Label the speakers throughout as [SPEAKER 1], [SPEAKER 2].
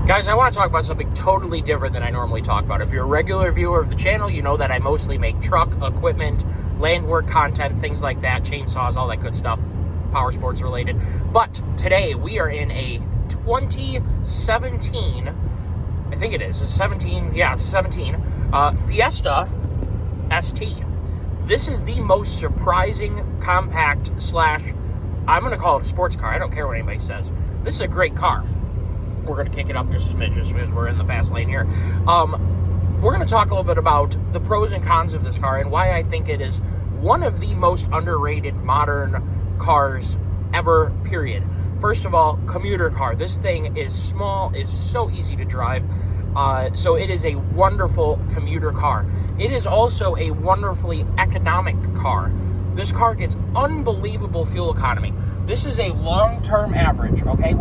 [SPEAKER 1] Guys, I want to talk about something totally different than I normally talk about. If you're a regular viewer of the channel, you know that I mostly make truck, equipment, land work content, things like that, chainsaws, all that good stuff, power sports related. But today we are in a 2017, I think it is, it's 17, yeah, 17, Fiesta ST. This is the most surprising compact slash, I'm going to call it a sports car. I don't care what anybody says. This is a great car. We're going to kick it up just a smidge, just because we're in the fast lane here. We're going to talk a little bit about the pros and cons of this car and why I think it is one of the most underrated modern cars ever, period. First of all, commuter car. This thing is small, is so easy to drive. So it is a wonderful commuter car. It is also a wonderfully economic car. This car gets unbelievable fuel economy. This is a long-term average, okay?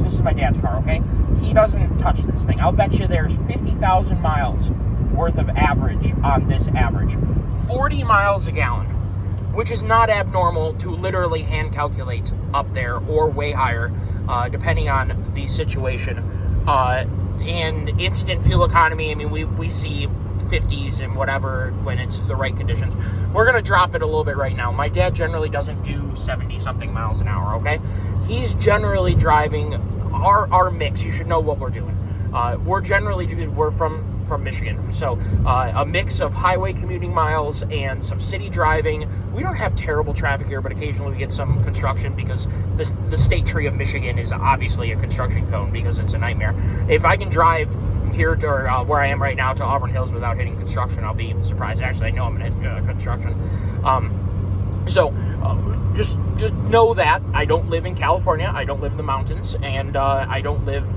[SPEAKER 1] This is my dad's car, okay? He doesn't touch this thing. I'll bet you there's 50,000 miles worth of average on this average. 40 miles a gallon, which is not abnormal to literally hand calculate up there or way higher, depending on the situation. And instant fuel economy, I mean, we see 50s and whatever when it's the right conditions. We're going to drop it a little bit right now. My dad generally doesn't do 70 something miles an hour, okay? He's generally driving our mix. You should know what we're doing. We're from Michigan, so a mix of highway commuting miles and some city driving. We don't have terrible traffic here, but occasionally we get some construction because the state tree of Michigan is obviously a construction cone because it's a nightmare. If I can drive here to where I am right now to Auburn Hills without hitting construction, I'll be surprised. Actually, I know I'm going to hit construction. Just know that I don't live in California. I don't live in the mountains, and I live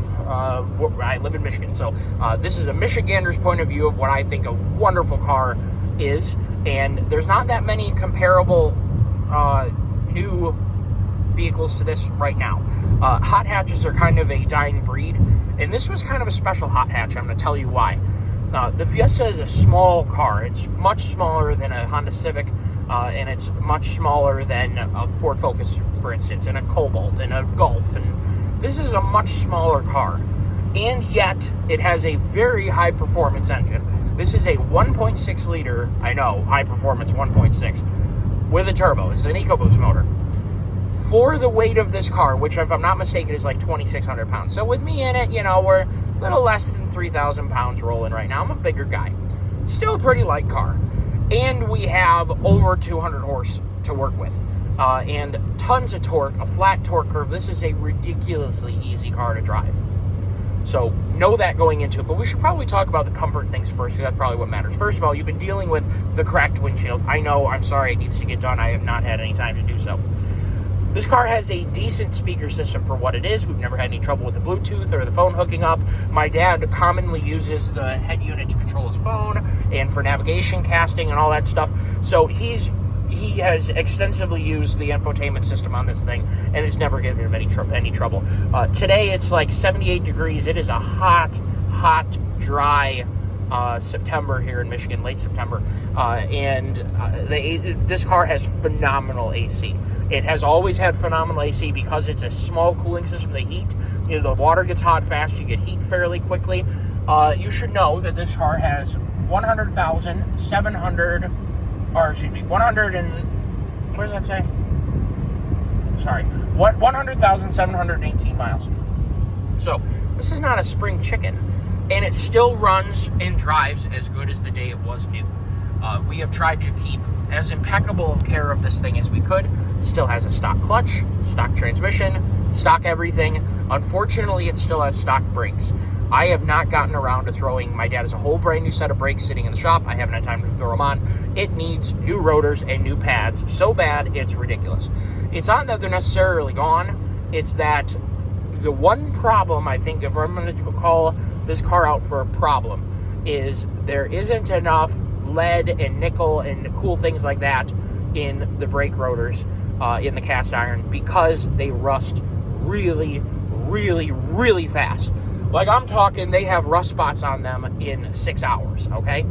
[SPEAKER 1] in Michigan. So this is a Michigander's point of view of what I think a wonderful car is, and there's not that many comparable new vehicles to this right now. Hot hatches are kind of a dying breed, and this was kind of a special hot hatch. I'm going to tell you why. The Fiesta is a small car. It's much smaller than a Honda Civic, and it's much smaller than a Ford Focus, for instance, and a Cobalt, and a Golf, and this is a much smaller car, and yet it has a very high-performance engine. This is a 1.6 liter, I know, high-performance 1.6, with a turbo. It's an EcoBoost motor. For the weight of this car, which if I'm not mistaken is like 2,600 pounds. So with me in it, we're a little less than 3,000 pounds rolling right now. I'm a bigger guy. Still a pretty light car. And we have over 200 horse to work with. And tons of torque, a flat torque curve. This is a ridiculously easy car to drive. So know that going into it. But we should probably talk about the comfort things first, because that's probably what matters. First of all, you've been dealing with the cracked windshield. I know, I'm sorry, it needs to get done. I have not had any time to do so. This car has a decent speaker system for what it is. We've never had any trouble with the Bluetooth or the phone hooking up. My dad commonly uses the head unit to control his phone and for navigation, casting, and all that stuff. So he has extensively used the infotainment system on this thing, and it's never given him any trouble. Today it's like 78 degrees. It is a hot, dry September here in Michigan, late September, and this car has phenomenal AC. It has always had phenomenal AC because it's a small cooling system. The heat, the water gets hot fast. You get heat fairly quickly. You should know that this car has 100,718 miles. So this is not a spring chicken, and it still runs and drives as good as the day it was new. We have tried to keep as impeccable of care of this thing as we could. Still has a stock clutch, stock transmission, stock everything. Unfortunately, it still has stock brakes. I have not gotten around to throwing, my dad has a whole brand new set of brakes sitting in the shop. I haven't had time to throw them on. It needs new rotors and new pads. So bad, it's ridiculous. It's not that they're necessarily gone. It's that the one problem, I think, if I'm going to call this car out for a problem, is there isn't enough lead and nickel and cool things like that in the brake rotors, in the cast iron, because they rust really, really, really fast. Like, I'm talking, they have rust spots on them in 6 hours, okay?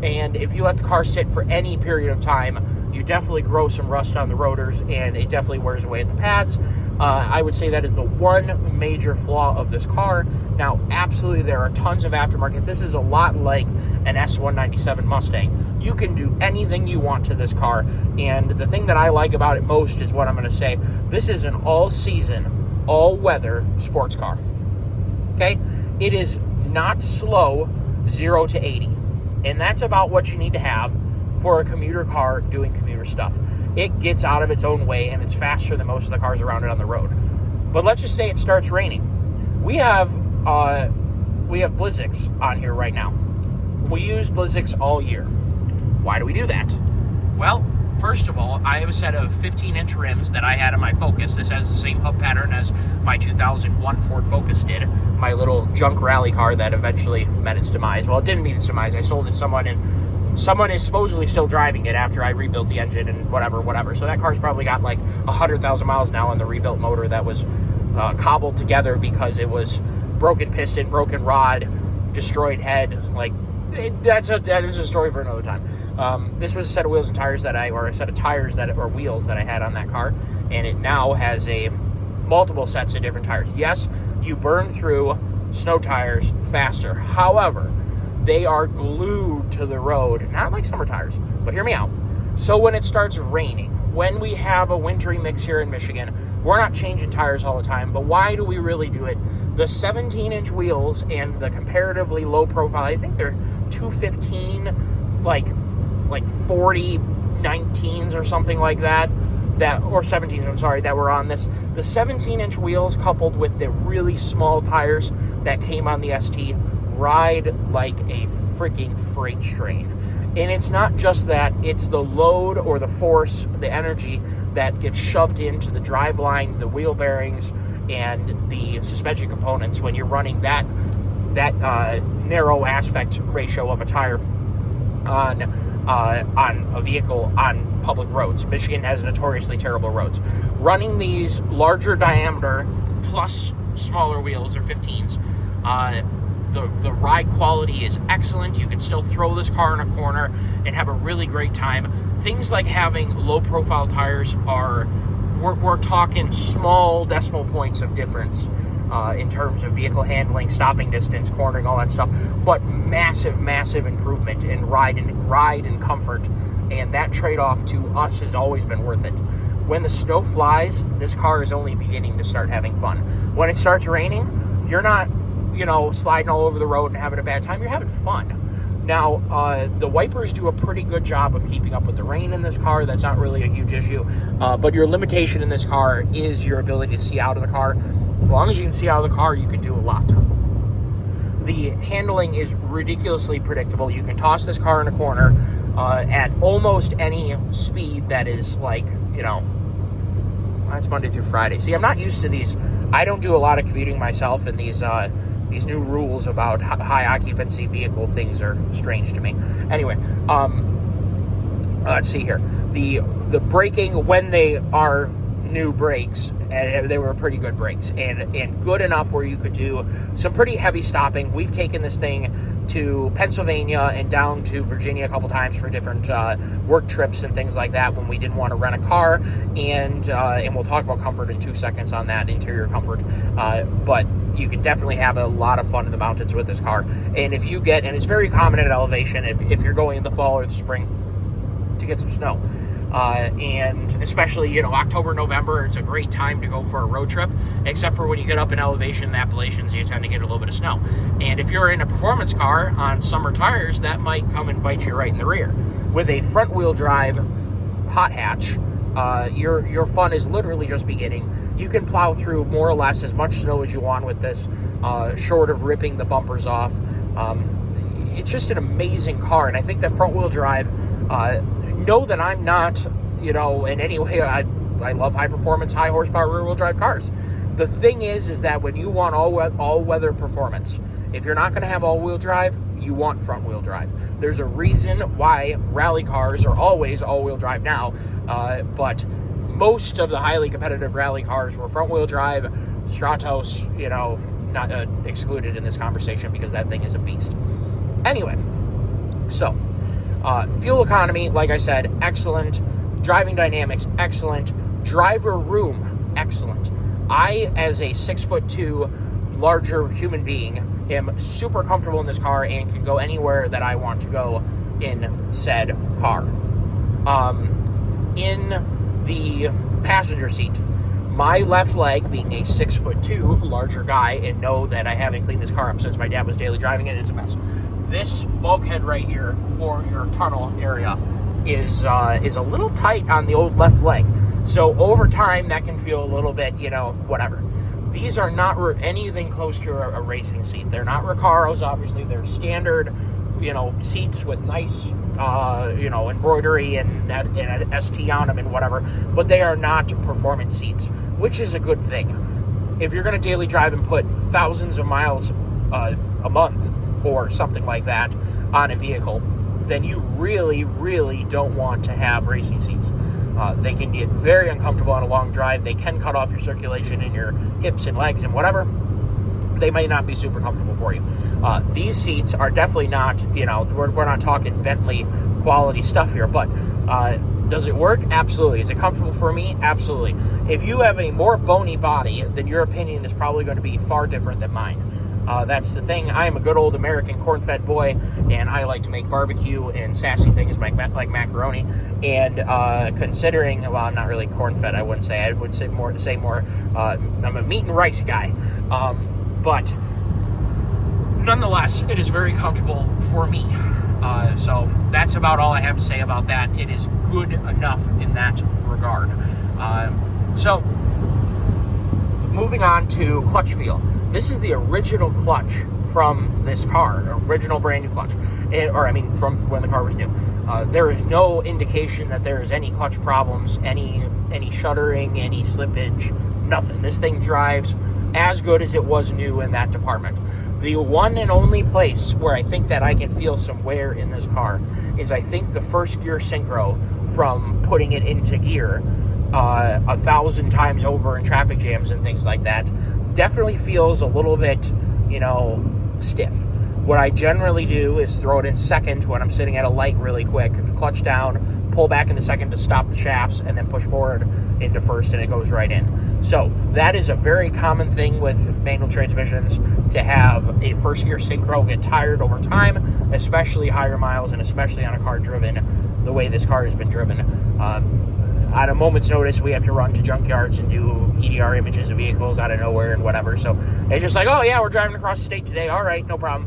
[SPEAKER 1] And if you let the car sit for any period of time, you definitely grow some rust on the rotors, and it definitely wears away at the pads. I would say that is the one major flaw of this car. Now, absolutely, there are tons of aftermarket. This is a lot like an S197 Mustang. You can do anything you want to this car, and the thing that I like about it most is what I'm going to say. This is an all-season, all-weather sports car. Okay? It is not slow 0 to 80, and that's about what you need to have for a commuter car doing commuter stuff. It gets out of its own way, and it's faster than most of the cars around it on the road. But let's just say it starts raining. We have Blizzaks on here right now. We use Blizzaks all year. Why do we do that? Well, first of all, I have a set of 15-inch rims that I had on my Focus. This has the same hub pattern as my 2001 Ford Focus did, my little junk rally car that eventually met its demise. Well, it didn't meet its demise. I sold it to someone, and someone is supposedly still driving it after I rebuilt the engine and whatever. So that car's probably got like 100,000 miles now on the rebuilt motor that was cobbled together because it was broken piston, broken rod, destroyed head. That is a story for another time. This was a set of wheels and tires a set of tires or wheels that I had on that car, and it now has multiple sets of different tires. Yes, you burn through snow tires faster. However, they are glued to the road, not like summer tires, but hear me out. So when it starts raining, when we have a wintry mix here in Michigan, we're not changing tires all the time, but why do we really do it? The 17-inch wheels and the comparatively low profile, I think they're 215, like 40 19s or something like that or 17s, I'm sorry, that were on this. The 17-inch wheels coupled with the really small tires that came on the ST ride like a freaking freight train. And it's not just that, it's the load or the force, the energy that gets shoved into the driveline, the wheel bearings, and the suspension components when you're running that narrow aspect ratio of a tire on a vehicle on public roads. Michigan has notoriously terrible roads. Running these larger diameter plus smaller wheels or 15s, the ride quality is excellent. You can still throw this car in a corner and have a really great time. Things like having low profile tires we're talking small decimal points of difference in terms of vehicle handling, stopping distance, cornering, all that stuff, but massive improvement in ride and comfort, and that trade-off to us has always been worth it. When the snow flies, this car is only beginning to start having fun. When it starts raining, you're not sliding all over the road and having a bad time. You're having fun. Now, the wipers do a pretty good job of keeping up with the rain in this car. That's not really a huge issue. But your limitation in this car is your ability to see out of the car. As long as you can see out of the car, you can do a lot. The handling is ridiculously predictable. You can toss this car in a corner at almost any speed that is that's Monday through Friday. See, I'm not used to these. I don't do a lot of commuting myself, and these new rules about high occupancy vehicle things are strange to me. Anyway, let's see here. The braking, when they are new brakes, and they were pretty good brakes, and good enough where you could do some pretty heavy stopping. We've taken this thing to Pennsylvania and down to Virginia a couple times for different work trips and things like that when we didn't want to rent a car, and we'll talk about comfort in 2 seconds on that, interior comfort, but you can definitely have a lot of fun in the mountains with this car. And if you get, and it's very common at elevation, if you're going in the fall or the spring to get some snow, and especially October, November, it's a great time to go for a road trip, except for when you get up in elevation in the Appalachians, you tend to get a little bit of snow. And if you're in a performance car on summer tires, that might come and bite you right in the rear. With a front wheel drive hot hatch, your fun is literally just beginning. You can plow through more or less as much snow as you want with this, short of ripping the bumpers off. It's just an amazing car, and I think that front wheel drive, know that I'm not, in any way, I love high performance, high horsepower rear wheel drive cars. The thing is that when you want all weather performance, if you're not going to have all wheel drive, you want front wheel drive. There's a reason why rally cars are always all wheel drive now, but most of the highly competitive rally cars were front wheel drive. Stratos, not excluded in this conversation because that thing is a beast. Anyway, so Fuel economy, like I said, excellent. Driving dynamics, excellent. Driver room, excellent. I, as a 6'2", larger human being, am super comfortable in this car and can go anywhere that I want to go in said car. In the passenger seat, my left leg, being a 6'2", larger guy, and know that I haven't cleaned this car up since my dad was daily driving it, it's a mess. This bulkhead right here for your tunnel area is a little tight on the old left leg. So over time, that can feel a little bit, whatever. These are not anything close to a racing seat. They're not Recaros, obviously. They're standard, seats with nice, embroidery and ST on them and whatever. But they are not performance seats, which is a good thing. If you're going to daily drive and put thousands of miles a month or something like that on a vehicle, then you really, really don't want to have racing seats. They can get very uncomfortable on a long drive. They can cut off your circulation in your hips and legs and whatever. They may not be super comfortable for you. These seats are definitely not, we're not talking Bentley quality stuff here, but does it work? Absolutely. Is it comfortable for me? Absolutely. If you have a more bony body, then your opinion is probably going to be far different than mine. That's the thing. I am a good old American corn-fed boy, and I like to make barbecue and sassy things like macaroni. And considering, well, I'm not really corn-fed, I wouldn't say. I would say more. I'm a meat and rice guy. But nonetheless, it is very comfortable for me. So that's about all I have to say about that. It is good enough in that regard. So moving on to clutch feel. This is the original clutch from this car, original brand new clutch, from when the car was new. There is no indication that there is any clutch problems, any shuddering, any slippage, nothing. This thing drives as good as it was new in that department. The one and only place where I think that I can feel some wear in this car is, I think, the first gear synchro from putting it into gear 1,000 times over in traffic jams and things like that. Definitely feels a little bit, stiff. What I generally do is throw it in second when I'm sitting at a light really quick, clutch down, pull back into second to stop the shafts, and then push forward into first, and it goes right in. So that is a very common thing with manual transmissions, to have a first gear synchro get tired over time, especially higher miles and especially on a car driven the way this car has been driven. At a moment's notice, we have to run to junkyards and do EDR images of vehicles out of nowhere and whatever. So it's just like, oh yeah, we're driving across the state today. All right, no problem.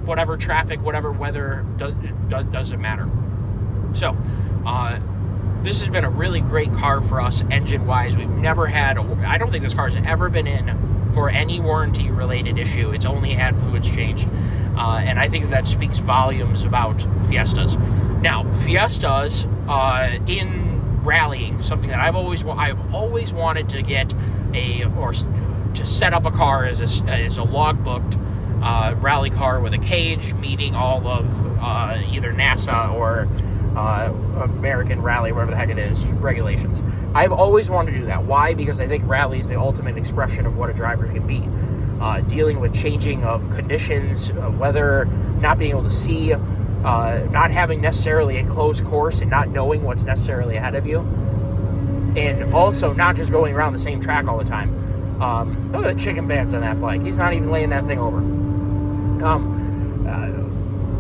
[SPEAKER 1] Whatever traffic, whatever weather, doesn't matter. So this has been a really great car for us engine-wise. We've never had, I don't think this car has ever been in for any warranty-related issue. It's only had fluids changed. And I think that speaks volumes about Fiestas. Now, Fiestas in rallying, something that I've always wanted to get to set up a car as a log-booked rally car with a cage meeting all of either NASA or American Rally, whatever the heck it is, regulations. I've always wanted to do that. Why? Because I think rally is the ultimate expression of what a driver can be. Dealing with changing of conditions, weather, not being able to see, not having necessarily a closed course and not knowing what's necessarily ahead of you. And also not just going around the same track all the time. Look at the chicken bands on that bike. He's not even laying that thing over.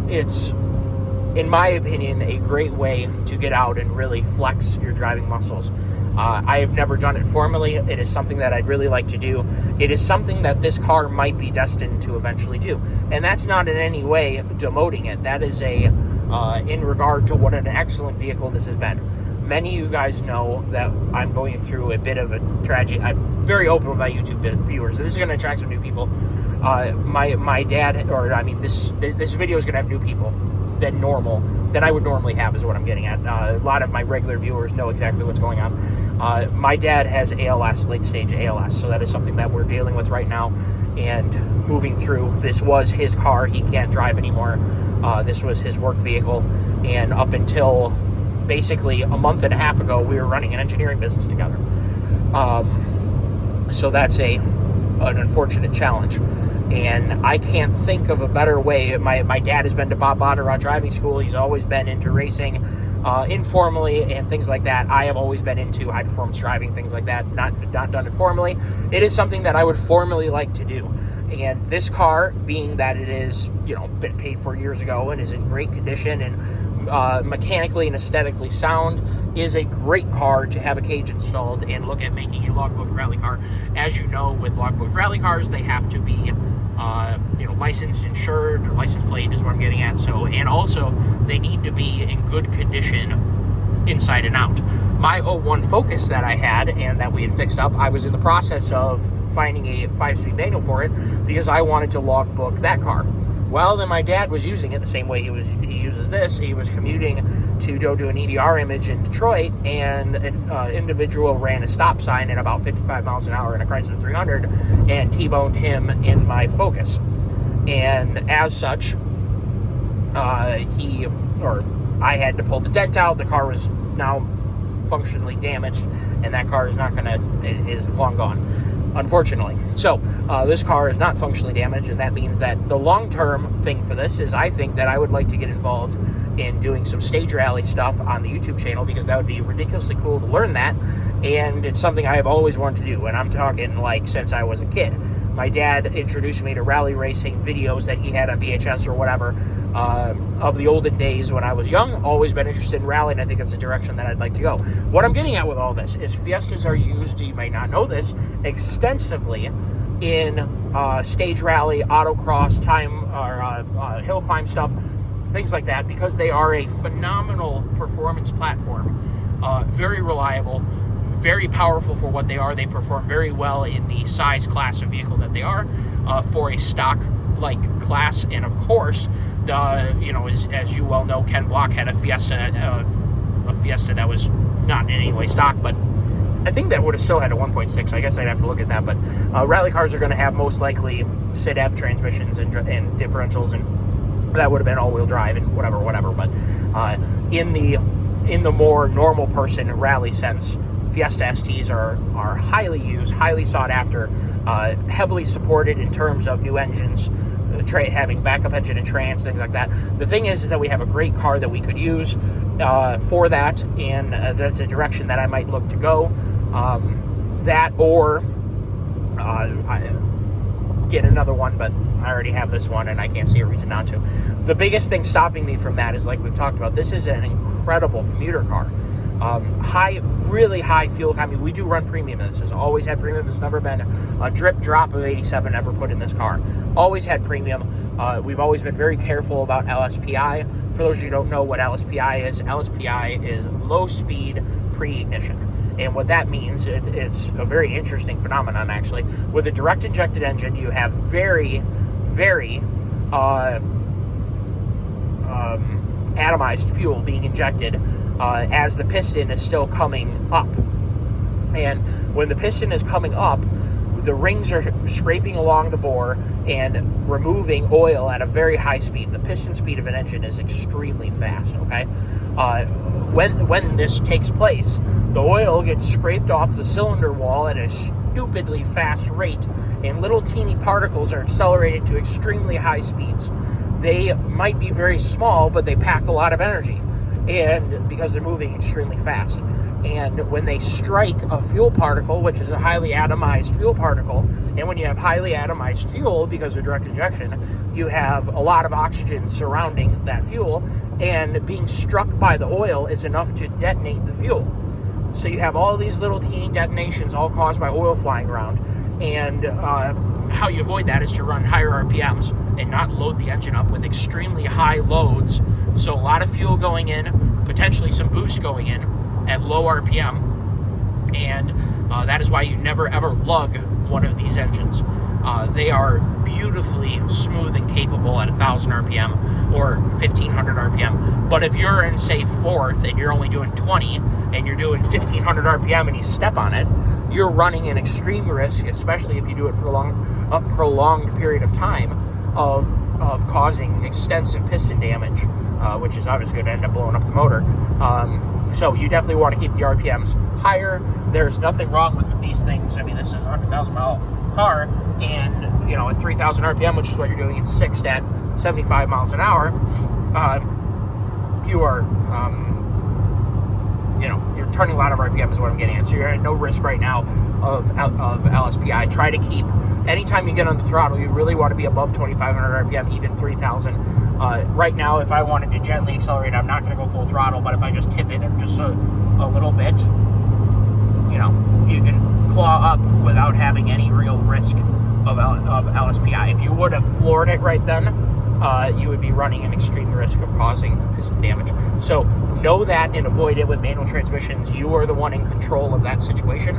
[SPEAKER 1] It's, in my opinion, a great way to get out and really flex your driving muscles. I have never done it formally. It is something that I'd really like to do. It is something that this car might be destined to eventually do. And that's not in any way demoting it. That is in regard to what an excellent vehicle this has been. Many of you guys know that I'm going through a bit of a tragedy. I'm very open with my YouTube viewers, so this is going to attract some new people. My dad, this video is going to have new people than I would normally have, is what I'm getting at. A lot of my regular viewers know exactly what's going on. My dad has ALS, late stage ALS, so that is something that we're dealing with right now and moving through. This was his car. He can't drive anymore. This was his work vehicle, and up until basically a month and a half ago, we were running an engineering business together. So that's a an unfortunate challenge. And I can't think of a better way. My dad has been to Bob Bondurant driving school. He's always been into racing informally and things like that. I have always been into high performance driving, things like that, not done it formally. It is something that I would formally like to do. And this car, being that it is, been paid for years ago and is in great condition and mechanically and aesthetically sound, is a great car to have a cage installed and look at making a logbook rally car. As you know, with logbook rally cars, they have to be licensed, insured, license plate is what I'm getting at. So, and also they need to be in good condition inside and out. My 01 Focus that I had and that we had fixed up, I was in the process of finding a 5-speed manual for it because I wanted to logbook that car. Well, then my dad was using it the same way he uses this. He was commuting to go do an EDR image in Detroit, and an individual ran a stop sign at about 55 miles an hour in a Chrysler 300 and T-boned him in my Focus. And as such, I had to pull the dent out. The car was now functionally damaged, and that car is long gone, unfortunately. So this car is not functionally damaged, and that means that the long-term thing for this is I think that I would like to get involved in doing some stage rally stuff on the YouTube channel, because that would be ridiculously cool to learn that, and it's something I have always wanted to do, and I'm talking like since I was a kid. My dad introduced me to rally racing videos that he had on VHS or whatever of the olden days when I was young. Always been interested in rally, and I think it's a direction that I'd like to go. What I'm getting at with all this is Fiestas are used, you may not know this, extensively in stage rally, autocross, time, or hill climb stuff, things like that, because they are a phenomenal performance platform, very reliable, very powerful for what they are. They perform very well in the size class of vehicle that they are for a stock-like class. And of course, as you well know, Ken Block had a Fiesta that was not in any way stock, but I think that would have still had a 1.6. I guess I'd have to look at that. But rally cars are going to have most likely SID-EV transmissions and differentials, and that would have been all-wheel drive and whatever. But in the more normal person rally sense, Fiesta STs are highly used, highly sought after, heavily supported in terms of new engines, having backup engine and trans, things like that. The thing is that we have a great car that we could use for that, and that's a direction that I might look to go. That or I get another one, but I already have this one and I can't see a reason not to. The biggest thing stopping me from that is, like we've talked about, this is an incredible commuter car. Really high fuel economy. We do run premium. This has always had premium. There's never been a drip drop of 87 ever put in this car. Always had premium. We've always been very careful about LSPI. For those of you who don't know what LSPI is low speed pre-ignition. And what that means, it's a very interesting phenomenon, actually. With a direct injected engine, you have very, very atomized fuel being injected as the piston is still coming up. And when the piston is coming up, the rings are scraping along the bore and removing oil at a very high speed. The piston speed of an engine is extremely fast, okay? When this takes place, the oil gets scraped off the cylinder wall at a stupidly fast rate, and little teeny particles are accelerated to extremely high speeds. They might be very small, but they pack a lot of energy, and because they're moving extremely fast. And when they strike a fuel particle, which is a highly atomized fuel particle, and when you have highly atomized fuel because of direct injection, you have a lot of oxygen surrounding that fuel, and being struck by the oil is enough to detonate the fuel. So you have all these little teeny detonations all caused by oil flying around, and how you avoid that is to run higher RPMs and not load the engine up with extremely high loads. So a lot of fuel going in, potentially some boost going in at low RPM, and that is why you never ever lug one of these engines. They are beautifully smooth and capable at 1,000 RPM or 1,500 RPM. But if you're in, say, fourth and you're only doing 20 and you're doing 1,500 RPM and you step on it, you're running an extreme risk, especially if you do it for a prolonged period of time, of causing extensive piston damage, which is obviously going to end up blowing up the motor. So you definitely want to keep the RPMs higher. There's nothing wrong with these things. I mean, this is a 100,000 mile car, and, you know, at 3,000 RPM, which is what you're doing in sixth at 75 miles an hour, you are, you know, you're turning a lot of RPM is what I'm getting at. So you're at no risk right now of LSPI. Try to keep, anytime you get on the throttle, you really want to be above 2,500 RPM, even 3,000. Right now, if I wanted to gently accelerate, I'm not going to go full throttle, but if I just tip it in just a little bit, you know, you can claw up without having any real risk of LSPI. If you would have floored it right then, you would be running an extreme risk of causing piston damage. So know that and avoid it with manual transmissions. You are the one in control of that situation,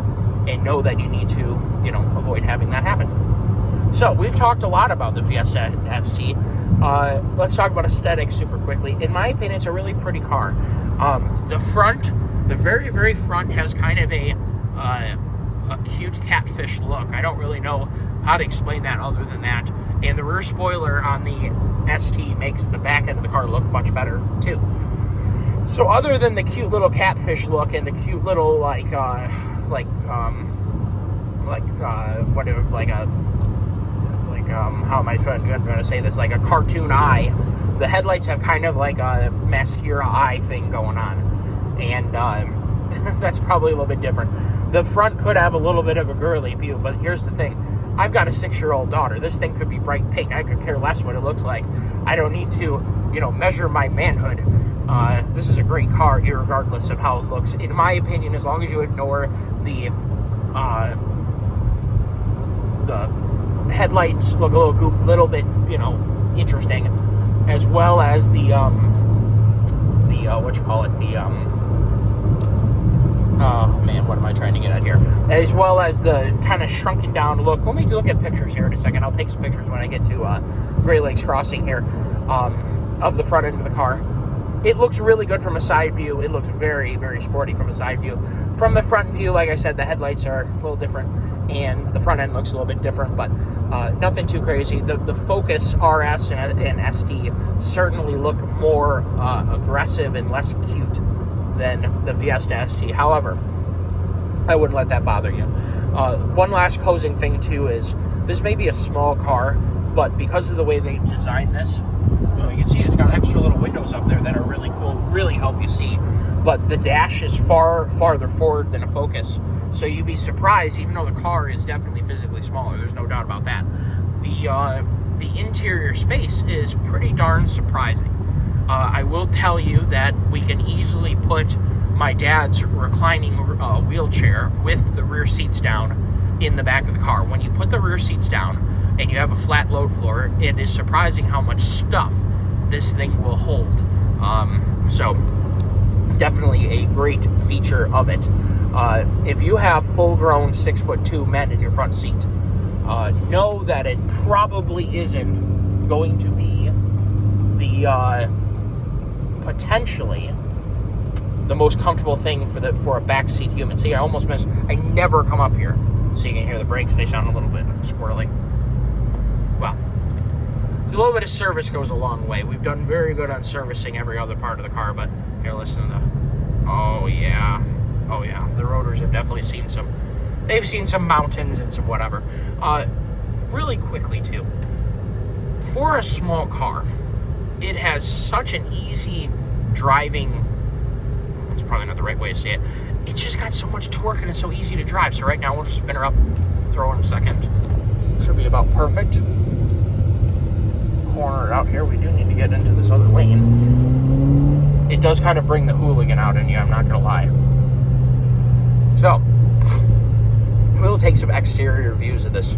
[SPEAKER 1] and know that you need to, you know, avoid having that happen. So we've talked a lot about the Fiesta ST. Let's talk about aesthetics super quickly. In my opinion, it's a really pretty car. The front, the very, very front has kind of a cute catfish look. I don't really know how to explain that other than that. And the rear spoiler on the ST makes the back end of the car look much better too. So other than the cute little catfish look and the cute little how am I going to say this? Like a cartoon eye. The headlights have kind of like a mascara eye thing going on, and that's probably a little bit different. The front could have a little bit of a girly view, but here's the thing. I've got a 6-year-old daughter. This thing could be bright pink. I could care less what it looks like. I don't need to, you know, measure my manhood. This is a great car, irregardless of how it looks. In my opinion, as long as you ignore the headlights look a little bit, you know, interesting, as well as the oh man, what am I trying to get at here? As well as the kind of shrunken down look. Let me look at pictures here in a second. I'll take some pictures when I get to Great Lakes Crossing here, of the front end of the car. It looks really good from a side view. It looks very, very sporty from a side view. From the front view, like I said, the headlights are a little different, and the front end looks a little bit different, but nothing too crazy. The Focus RS and ST certainly look more aggressive and less cute than the Fiesta ST. However, I wouldn't let that bother you. One last closing thing too is this may be a small car, but because of the way they designed this, you can see it's got extra little windows up there that are really cool, really help you see. But the dash is farther forward than a Focus, so you'd be surprised, even though the car is definitely physically smaller. There's no doubt about that. The interior space is pretty darn surprising. I will tell you that we can easily put my dad's reclining wheelchair with the rear seats down in the back of the car. When you put the rear seats down and you have a flat load floor, it is surprising how much stuff this thing will hold. So definitely a great feature of it. If you have full-grown 6'2" men in your front seat, know that it probably isn't going to be the potentially the most comfortable thing for a backseat human. See, I almost missed. I never come up here, so you can hear the brakes. They sound a little bit squirrely. Well, a little bit of service goes a long way. We've done very good on servicing every other part of the car, but here, listen to the. Oh yeah, the rotors have definitely seen some. They've seen some mountains and some whatever. Really quickly too. For a small car, it has such an easy driving. That's probably not the right way to say it. It's just got so much torque and it's so easy to drive. So right now we'll just spin her up, throw in a second. Should be about perfect. Corner it out here. We do need to get into this other lane. It does kind of bring the hooligan out in you, I'm not going to lie. So, we'll take some exterior views of this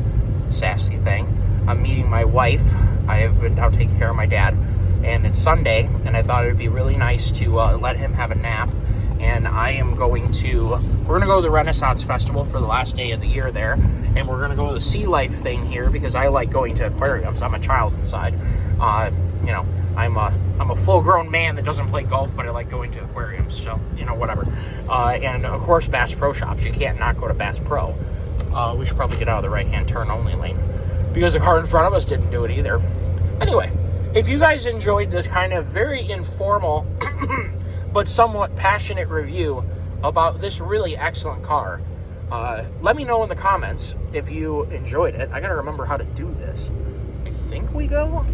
[SPEAKER 1] sassy thing. I'm meeting my wife. I have been out taking care of my dad. And it's Sunday, and I thought it would be really nice to let him have a nap. And I am we're going to go to the Renaissance Festival for the last day of the year there. And we're going to go to the sea life thing here because I like going to aquariums. I'm a child inside. You know, I'm a full-grown man that doesn't play golf, but I like going to aquariums. So, you know, whatever. And, of course, Bass Pro Shops. You can't not go to Bass Pro. We should probably get out of the right-hand turn-only lane because the car in front of us didn't do it either. Anyway, if you guys enjoyed this kind of very informal but somewhat passionate review about this really excellent car, Let me know in the comments if you enjoyed it. I gotta remember how to do this. I think we go.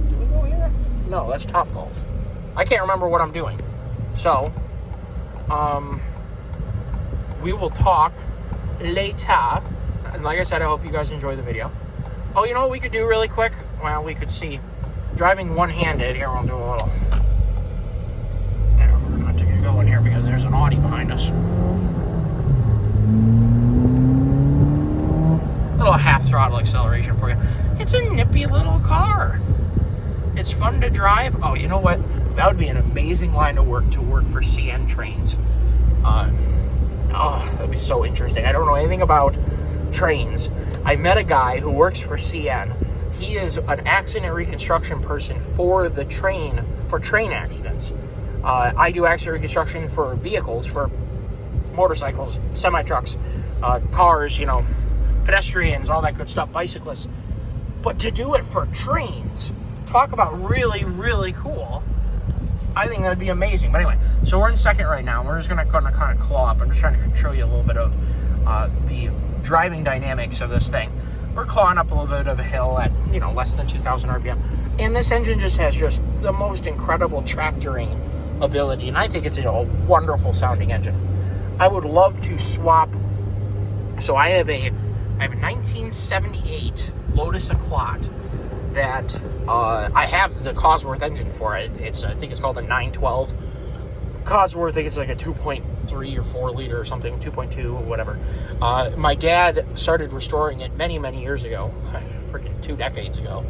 [SPEAKER 1] Do we go here? No, that's Top Golf. I can't remember what I'm doing. So, we will talk later. And like I said, I hope you guys enjoy the video. Oh, you know what we could do really quick? Well, we could see. Driving one-handed. Here, we'll do a little. Yeah, we're gonna have to get going here because there's an Audi behind us. Little half-throttle acceleration for you. It's a nippy little car. It's fun to drive. Oh, you know what? That would be an amazing line of work to work for CN trains. That'd be so interesting. I don't know anything about trains. I met a guy who works for CN. He is an accident reconstruction person for the train, for train accidents. I do accident reconstruction for vehicles, for motorcycles, semi-trucks, cars, you know, pedestrians, all that good stuff, bicyclists. But to do it for trains, talk about really, really cool. I think that would be amazing. But anyway, so we're in second right now. We're just going to kind of claw up. I'm just trying to show you a little bit of the driving dynamics of this thing. We're clawing up a little bit of a hill at, you know, less than 2,000 RPM. And this engine just has just the most incredible tractoring ability. And I think it's a wonderful sounding engine. I would love to swap. So I have a 1978 Lotus Eclat that I have the Cosworth engine for it. I think it's called a 912 Cosworth. I think it's like a 2.3 or 4 liter or something, 2.2 or whatever. My dad started restoring it many, many years ago, freaking 2 decades ago.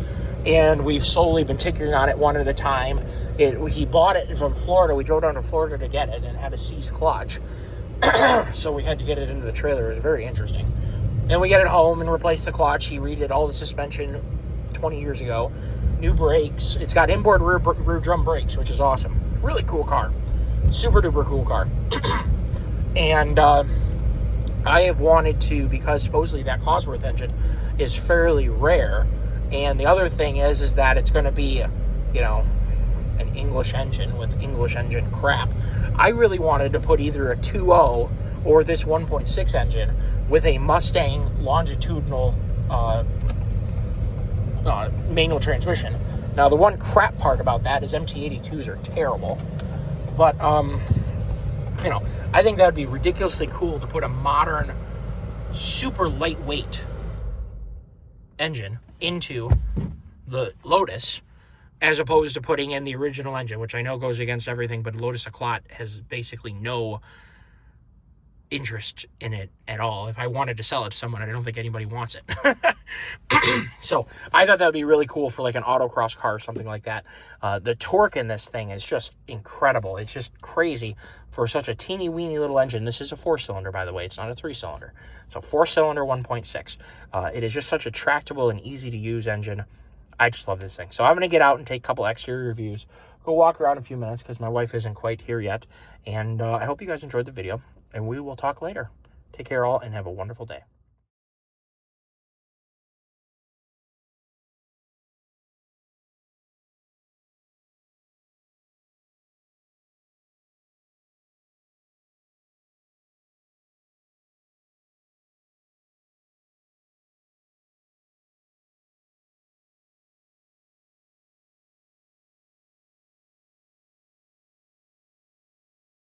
[SPEAKER 1] And we've slowly been tinkering on it one at a time. He bought it from Florida. We drove down to Florida to get it and had a seized clutch. So we had to get it into the trailer. It was very interesting. And we get it home and replace the clutch. He redid all the suspension 20 years ago. New brakes. It's got inboard rear drum brakes, which is awesome. Really cool car. Super duper cool car. And I have wanted to, because supposedly that Cosworth engine is fairly rare. And the other thing is that it's going to be, you know, an English engine with English engine crap. I really wanted to put either a 2.0 or this 1.6 engine with a Mustang longitudinal manual transmission. Now, the one crap part about that is MT82s are terrible. But, you know, I think that would be ridiculously cool to put a modern, super lightweight engine into the Lotus, as opposed to putting in the original engine, which I know goes against everything, but Lotus Eclat has basically no interest in it at all. If I wanted to sell it to someone, I don't think anybody wants it. So I thought that would be really cool for like an autocross car or something like that. The torque in this thing is just incredible. It's just crazy for such a teeny weeny little engine. This is a 4-cylinder, by the way. It's not a 3-cylinder. So 4-cylinder 1.6. It is just such a tractable and easy to use engine. I just love this thing. So I'm going to get out and take a couple exterior reviews. Go walk around a few minutes because my wife isn't quite here yet. And I hope you guys enjoyed the video. And we will talk later. Take care all and have a wonderful day.